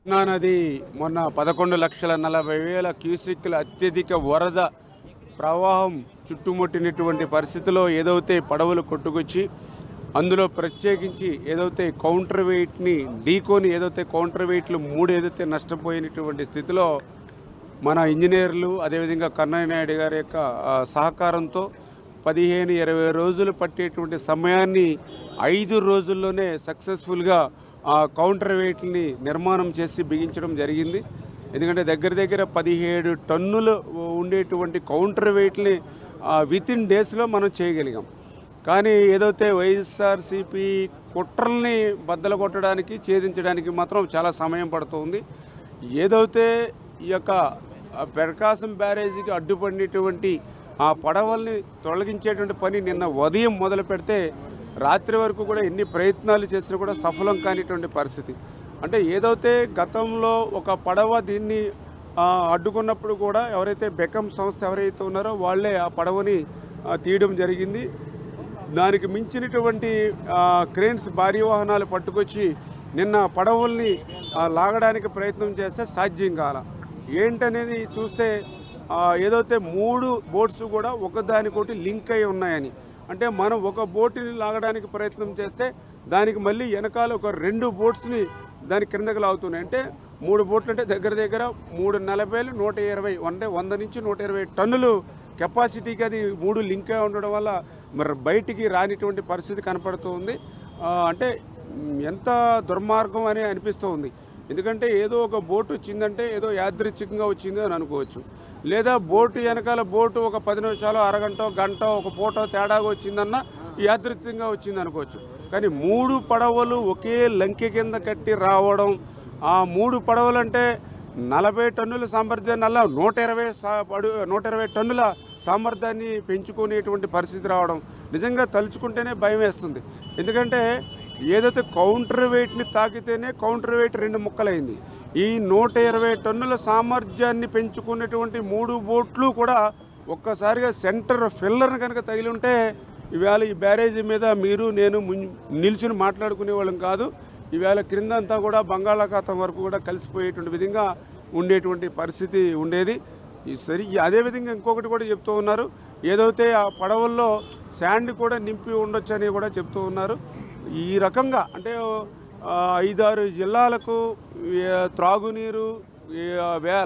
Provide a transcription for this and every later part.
కృష్ణా నది మొన్న 11,40,000 క్యూసెక్కుల అత్యధిక వరద ప్రవాహం చుట్టుముట్టినటువంటి పరిస్థితిలో ఏదైతే పడవలు కొట్టుకొచ్చి అందులో ప్రత్యేకించి ఏదైతే కౌంటర్ వెయిట్ని ఢీకొని ఏదైతే కౌంటర్ వెయిట్లు 3 ఏదైతే నష్టపోయినటువంటి స్థితిలో మన ఇంజనీర్లు అదేవిధంగా కన్నయ్య నాయుడు గారి యొక్క సహకారంతో 15-20 రోజులు పట్టేటువంటి సమయాన్ని 5 రోజుల్లోనే సక్సెస్ఫుల్గా కౌంటర్ వెయిట్ని నిర్మాణం చేసి బిగించడం జరిగింది. ఎందుకంటే దగ్గర 17 టన్నులు ఉండేటువంటి కౌంటర్ వెయిట్ని వితిన్ డేస్లో మనం చేయగలిగాం. కానీ ఏదైతే వైఎస్ఆర్సీపీ కుట్రల్ని బద్దలు కొట్టడానికి ఛేదించడానికి మాత్రం చాలా సమయం పడుతుంది. ఏదైతే ఈ యొక్క ప్రకాశం బ్యారేజీకి అడ్డుపడినటువంటి ఆ పడవల్ని తొలగించేటువంటి పని నిన్న ఉదయం మొదలు పెడితే రాత్రి వరకు కూడా ఎన్ని ప్రయత్నాలు చేసినా కూడా సఫలం కానిటువంటి పరిస్థితి. అంటే ఏదైతే గతంలో ఒక పడవ దీన్ని అడ్డుకున్నప్పుడు కూడా ఎవరైతే బెకమ్ సంస్థ ఎవరైతే ఉన్నారో వాళ్ళే ఆ పడవని తీయడం జరిగింది. దానికి మించినటువంటి క్రేన్స్ భారీ వాహనాలు పట్టుకొచ్చి నిన్న పడవల్ని లాగడానికి ప్రయత్నం చేస్తే సాధ్యం కాల. ఏంటనేది చూస్తే ఏదైతే 3 బోట్స్ కూడా ఒకదానికొకటి లింక్ అయి ఉన్నాయని, అంటే మనం ఒక బోటుని లాగడానికి ప్రయత్నం చేస్తే దానికి మళ్ళీ వెనకాల ఒక 2 బోట్స్ని దాని క్రిందకి లాగుతున్నాయి. అంటే 3 బోట్లు అంటే దగ్గర 340, 120 అంటే 100 నుంచి 120 టన్నులు కెపాసిటీకి అది 3 లింక్ అయి ఉండడం వల్ల మరి బయటికి రానిటువంటి పరిస్థితి కనపడుతూ ఉంది. అంటే ఎంత దుర్మార్గం అని అనిపిస్తూ ఉంది. ఎందుకంటే ఏదో ఒక బోటు వచ్చిందంటే ఏదో యాదృచ్ఛికంగా వచ్చింది అని అనుకోవచ్చు, లేదా బోటు వెనకాల బోటు ఒక 10 నిమిషాలు, అరగంట, గంట, ఒక పూట తేడాగా వచ్చిందన్న యాదృచ్ఛికంగా వచ్చింది అనుకోవచ్చు. కానీ 3 పడవలు ఒకే లంకె కింద కట్టి రావడం, ఆ 3 పడవలు అంటే 40 టన్నుల సామర్థ్యాన్ని అలా 120 టన్నుల సామర్థ్యాన్ని పెంచుకునేటువంటి పరిస్థితి రావడం నిజంగా తలుచుకుంటేనే భయం వేస్తుంది. ఎందుకంటే ఏదైతే కౌంటర్ వెయిట్ని తాకితేనే కౌంటర్ వెయిట్ 2 ముక్కలైంది. ఈ 120 టన్నుల సామర్థ్యాన్ని పెంచుకునేటువంటి 3 బోట్లు కూడా ఒక్కసారిగా సెంటర్ ఫిల్లర్ని కనుక తగిలి ఉంటే ఈవేళ ఈ బ్యారేజీ మీద మీరు నేను నిల్చుని మాట్లాడుకునే వాళ్ళం కాదు. ఈవేళ క్రిందంతా కూడా బంగాళాఖాతం వరకు కూడా కలిసిపోయేటువంటి విధంగా ఉండేటువంటి పరిస్థితి ఉండేది. అదేవిధంగా ఇంకొకటి కూడా చెప్తూ ఉన్నారు, ఏదైతే ఆ పడవల్లో శాండ్ కూడా నింపి ఉండొచ్చు అని కూడా చెప్తూ ఉన్నారు. ఈ రకంగా అంటే 5-6 జిల్లాలకు త్రాగునీరు,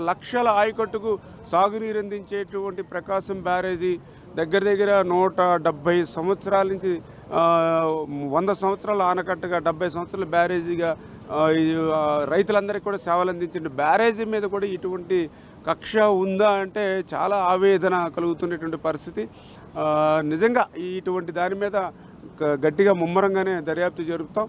లక్షల ఆయకట్టుకు సాగునీరు అందించేటువంటి ప్రకాశం బ్యారేజీ దగ్గర 170 సంవత్సరాల నుంచి 100 సంవత్సరాల ఆనకట్టుగా 70 సంవత్సరాల బ్యారేజీగా రైతులందరికీ కూడా సేవలు అందించిన బ్యారేజీ మీద కూడా ఇటువంటి కక్ష ఉందా అంటే చాలా ఆవేదన కలుగుతున్నటువంటి పరిస్థితి. నిజంగా ఇటువంటి దాని మీద గట్టిగా ముమ్మరంగానే దర్యాప్తు జరుపుతాం.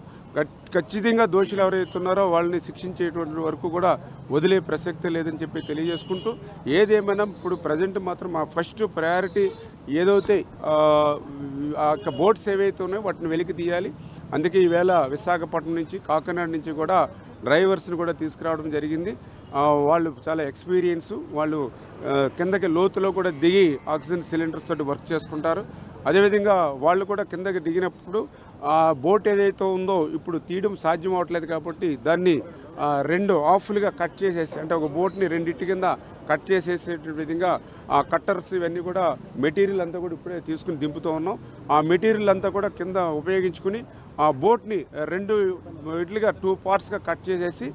ఖచ్చితంగా దోషులు ఎవరైతే ఉన్నారో వాళ్ళని శిక్షించేటువంటి వరకు కూడా వదిలే ప్రసక్తే లేదని చెప్పి తెలియజేసుకుంటూ, ఏదేమైనా ఇప్పుడు ప్రజెంట్ మాత్రం మా ఫస్ట్ ప్రయారిటీ ఏదైతే బోట్స్ ఏవైతే ఉన్నాయో వాటిని వెలికి తీయాలి. అందుకే ఈవేళ విశాఖపట్నం నుంచి, కాకినాడ నుంచి కూడా డ్రైవర్స్ని కూడా తీసుకురావడం జరిగింది. వాళ్ళు చాలా ఎక్స్పీరియన్స్, వాళ్ళు కిందకి లోతులో కూడా దిగి ఆక్సిజన్ సిలిండర్స్ తోటి వర్క్ చేసుకుంటారు. అదేవిధంగా వాళ్ళు కూడా కిందకి దిగినప్పుడు ఆ బోట్ ఏదైతే ఉందో ఇప్పుడు తీయడం సాధ్యం అవ్వట్లేదు కాబట్టి దాన్ని 2 హాఫ్లుగా కట్ చేసేసి, అంటే ఒక బోట్ని 2 కింద కట్ చేసేసే విధంగా ఆ కట్టర్స్ ఇవన్నీ కూడా మెటీరియల్ అంతా కూడా ఇప్పుడే తీసుకుని దింపుతూ ఉన్నాం. ఆ మెటీరియల్ అంతా కూడా కింద ఉపయోగించుకుని ఆ బోట్ని 2 పార్ట్స్గా కట్ చేసేసి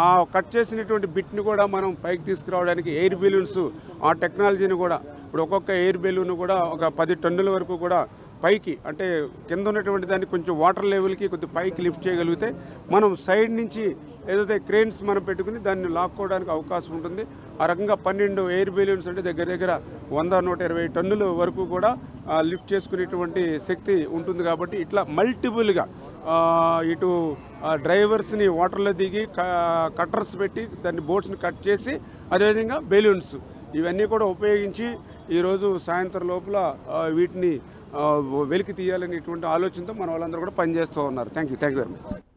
ఆ కట్ చేసినటువంటి బిట్ని కూడా మనం పైకి తీసుకురావడానికి ఎయిర్ బెలూన్స్ ఆ టెక్నాలజీని కూడా ఇప్పుడు ఒక్కొక్క ఎయిర్ బెలూన్ కూడా ఒక 10 టన్నుల వరకు కూడా పైకి, అంటే కింద ఉన్నటువంటి దాన్ని కొంచెం వాటర్ లెవెల్కి కొద్దిగా పైకి లిఫ్ట్ చేయగలిగితే మనం సైడ్ నుంచి ఏదైతే క్రేన్స్ మనం పెట్టుకుని దాన్ని లాక్కోవడానికి అవకాశం ఉంటుంది. ఆ రకంగా 12 ఎయిర్ బెలూన్స్ అంటే దగ్గర 100-120 టన్నుల వరకు కూడా లిఫ్ట్ చేసుకునేటువంటి శక్తి ఉంటుంది. కాబట్టి ఇట్లా మల్టిపుల్గా ఇటు డ్రైవర్స్ని వాటర్లో దిగి కట్టర్స్ పెట్టి దాన్ని బోట్స్ని కట్ చేసి అదేవిధంగా బెలూన్స్ ఇవన్నీ కూడా ఉపయోగించి ఈరోజు సాయంత్రం లోపల వీటిని వెలికి తీయాలనేటువంటి ఆలోచనతో మన వాళ్ళందరూ కూడా పనిచేస్తూ ఉన్నారు. Thank you very much.